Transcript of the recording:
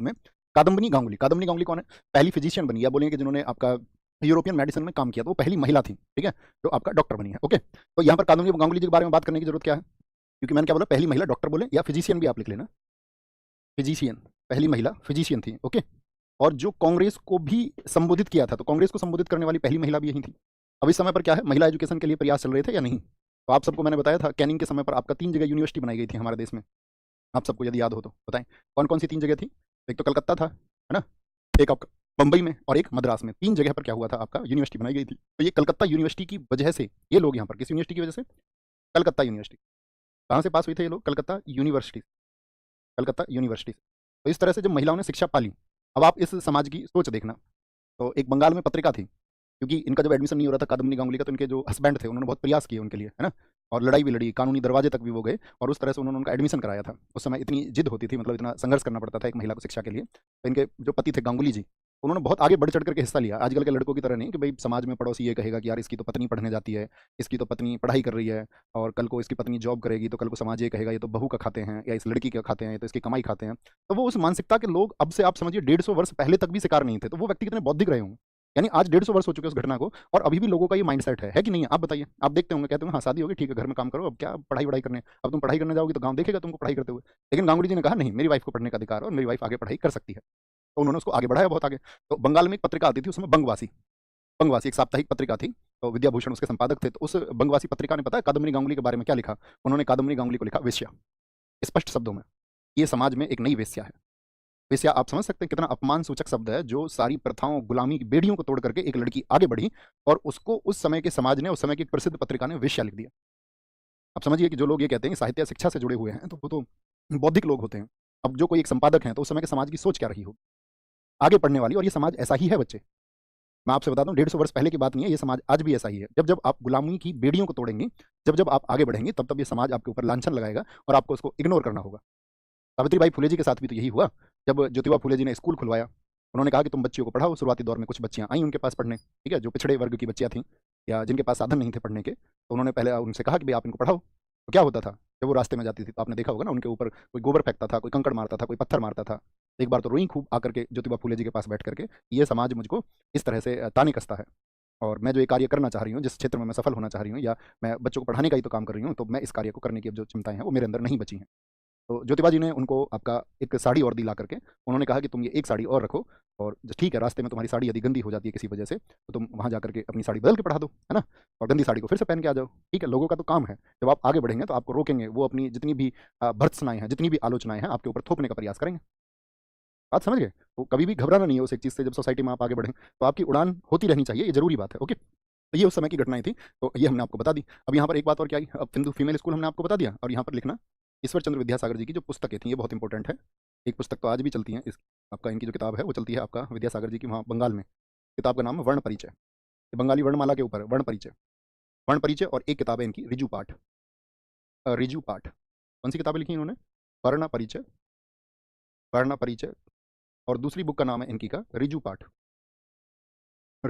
में कादम्बिनी गांगुली। कादम्बिनी गांगुली कौन है? पहली फिजिशियन बनी, या बोलेंगे कि जिन्होंने आपका यूरोपियन मेडिसिन में काम किया, तो वो पहली महिला थी, ठीक है, जो आपका डॉक्टर बनी है। ओके, तो यहाँ पर कादम्बिनी गांगुली जी के बारे में बात करने की जरूरत क्या है? क्योंकि मैंने क्या बोला, पहली महिला डॉक्टर बोले, या फिजिशियन भी आप लिख लेना, फिजिशियन, पहली महिला फिजिशियन थी। ओके, और जो कांग्रेस को भी संबोधित किया था, तो कांग्रेस को संबोधित करने वाली पहली महिला भी यही थी। अब इस समय पर क्या है, महिला एजुकेशन के लिए प्रयास चल रहे थे या नहीं? तो आप सबको मैंने बताया था, कैनिंग के समय पर आपका 3 जगह यूनिवर्सिटी बनाई गई थी हमारे देश में, आप सबको यदि याद हो तो बताएं कौन कौन सी 3 जगह थी? एक तो कलकत्ता था, है ना, एक आपका बंबई में, और एक मद्रास में। 3 जगह पर क्या हुआ था, आपका यूनिवर्सिटी बनाई गई थी। तो ये कलकत्ता यूनिवर्सिटी की वजह से ये लोग यहाँ पर, किस यूनिवर्सिटी की वजह से? कलकत्ता यूनिवर्सिटी। कहाँ से पास हुए थे ये लोग? Calcutta university, Calcutta university. तो इस तरह से जब महिलाओं ने शिक्षा पाली, अब आप इस समाज की सोच देखना। तो एक बंगाल में पत्रिका थी, क्योंकि इनका जब एडमिशन नहीं हो रहा था कादम्बिनी गांगुली का, तो इनके जो हस्बैंड थे उन्होंने बहुत प्रयास किए उनके लिए, है ना, और लड़ाई भी लड़ी, कानूनी दरवाजे तक भी वो गए, और उस तरह से उन्होंने उनका एडमिशन कराया था। उस समय इतनी जिद होती थी, मतलब इतना संघर्ष करना पड़ता था एक महिला को शिक्षा के लिए। तो इनके जो पति थे गांगुली जी, उन्होंने बहुत आगे बढ़ चढ़ करके हिस्सा लिया। आजकल के लड़कों की तरह नहीं कि भाई समाज में पड़ोसी ये कहेगा कि यार इसकी तो पत्नी पढ़ने जाती है, इसकी तो पत्नी पढ़ाई कर रही है, और कल को इसकी पत्नी जॉब करेगी तो कल को समाज ये कहेगा ये तो बहू का खाते हैं, या इस लड़की का खाते हैं, ये तो इसकी कमाई खाते हैं। तो वो उस मानसिकता के लोग अब से आप समझिए 150 वर्ष पहले तक भी शिकार नहीं थे। तो वो व्यक्ति कितने बौद्धिक रहे होंगे, यानी आज 150 वर्ष हो चुके उस घटना को, और अभी भी लोगों का ये माइंडसेट है कि नहीं है? आप बताइए, आप देखते होंगे, कहते होंगे हाँ शादी होगी ठीक है, घर में काम करो, अब क्या पढ़ाई वढ़ाई करने, अब तुम पढ़ाई करने जाओगी तो गांव देखेगा तुमको पढ़ाई करते हुए। लेकिन गांगुली जी ने कहा नहीं, मेरी वाइफ को पढ़ने का अधिकार है और मेरी वाइफ आगे पढ़ाई कर सकती है। तो उन्होंने उसको आगे बढ़ाया बहुत आगे। तो बंगाल में एक पत्रिका आती थी, उसमें बंगवासी, बंगवासी एक साप्ताहिक पत्रिका थी, तो विद्याभूषण उसके संपादक थे। तो उस बंगवासी पत्रिका ने, पता है कादम्बिनी गांगुली के बारे में क्या लिखा? उन्होंने कादम्बिनी गांगुली को लिखा वेश्या, स्पष्ट शब्दों में, ये समाज में एक नई वेश्या है। वेश्या, आप समझ सकते हैं कितना अपमान सूचक शब्द है, जो सारी प्रथाओं, गुलामी की बेड़ियों को तोड़ करके एक लड़की आगे बढ़ी, और उसको उस समय के समाज ने, उस समय की एक प्रसिद्ध पत्रिका ने वेश्या लिख दिया। आप समझिए कि जो लोग ये कहते हैं कि साहित्य शिक्षा से जुड़े हुए हैं, तो वो तो बौद्धिक लोग होते हैं। अब जो कोई एक संपादक है, तो उस समय के समाज की सोच क्या रही हो, आगे पढ़ने वाली, और ये समाज ऐसा ही है बच्चे। मैं आपसे बताता हूँ, 150 वर्ष पहले की बात नहीं है, ये समाज आज भी ऐसा ही है। जब जब आप गुलामी की बेड़ियों को तोड़ेंगे, जब जब आप आगे बढ़ेंगे, तब तब ये समाज आपके ऊपर लांछन लगाएगा, और आपको उसको इग्नोर करना होगा। सावित्रीबाई फुले जी के साथ भी तो यही हुआ। जब ज्योतिबा फुले जी ने स्कूल खुलवाया, उन्होंने कहा कि तुम बच्चियों को पढ़ाओ। शुरुआती दौर में कुछ बच्चियां आई उनके पास पढ़ने, ठीक है, जो पिछड़े वर्ग की बच्चियां थीं, या जिनके पास साधन नहीं थे पढ़ने के, तो उन्होंने पहले उनसे कहा कि भाई आप इनको पढ़ाओ। तो क्या होता था, जब वो रास्ते में जाती थी तो आपने देखा होगा ना, उनके ऊपर कोई गोबर फेंकता था, कोई कंकड़ मारता था, कोई पत्थर मारता था। एक बार तो रोई खूब आकर के ज्योतिबा फुले जी के पास बैठ करके, ये समाज मुझको इस तरह से ताने कसता है, और मैं जो ये कार्य करना चाह रही हूँ, जिस क्षेत्र में मैं सफल होना चाह रही हूँ, या मैं बच्चों को पढ़ाने का ही तो काम कर रही हूँ, तो मैं इस कार्य को करने की अब जो क्षमताएं हैं वो मेरे अंदर नहीं बची हैं। तो ज्योतिबा जी ने उनको आपका एक साड़ी और दिला करके उन्होंने कहा कि तुम ये एक साड़ी और रखो, और ठीक है, रास्ते में तुम्हारी साड़ी यदि गंदी हो जाती है किसी वजह से, तो तुम वहाँ जाकर के अपनी साड़ी बदल के पढ़ा दो, है ना, और गंदी साड़ी को फिर से पहन के आ जाओ। ठीक है, लोगों का तो काम है, जब आप आगे बढ़ेंगे तो आपको रोकेंगे, वो अपनी जितनी भी भर्त्सनाएं हैं, जितनी भी आलोचनाएं हैं, आपके ऊपर थोपने का प्रयास करेंगे। बात समझ गए? तो कभी भी घबराना नहीं है उस एक चीज़ से, जब सोसाइटी में आप आगे बढ़ें तो आपकी उड़ान होती रहनी चाहिए, ये जरूरी बात है। ओके, तो ये उस समय की घटनाएं थी, तो ये हमने आपको बता दी। अब यहाँ पर एक बात और क्या आई, अब हिंदू फीमेल स्कूल हमने आपको बता दिया, और यहाँ पर लिखना ईश्वर चंद्र विद्यासागर जी की जो पुस्तकें थी, ये बहुत इंपॉर्टेंट है। एक पुस्तक तो आज भी चलती है, इस आपका इनकी जो किताब है वो चलती है आपका विद्यासागर जी की, वहाँ बंगाल में। किताब का नाम है वर्ण परिचय, ये बंगाली वर्णमाला के ऊपर है, वर्ण परिचय, वर्ण परिचय। और एक किताब है इनकी रिजु पाठ, रिजु पाठ। कौन सी किताबें लिखी इन्होंने? वर्ण परिचय, वर्ण परिचय, और दूसरी बुक का नाम है इनकी का रिजु पाठ।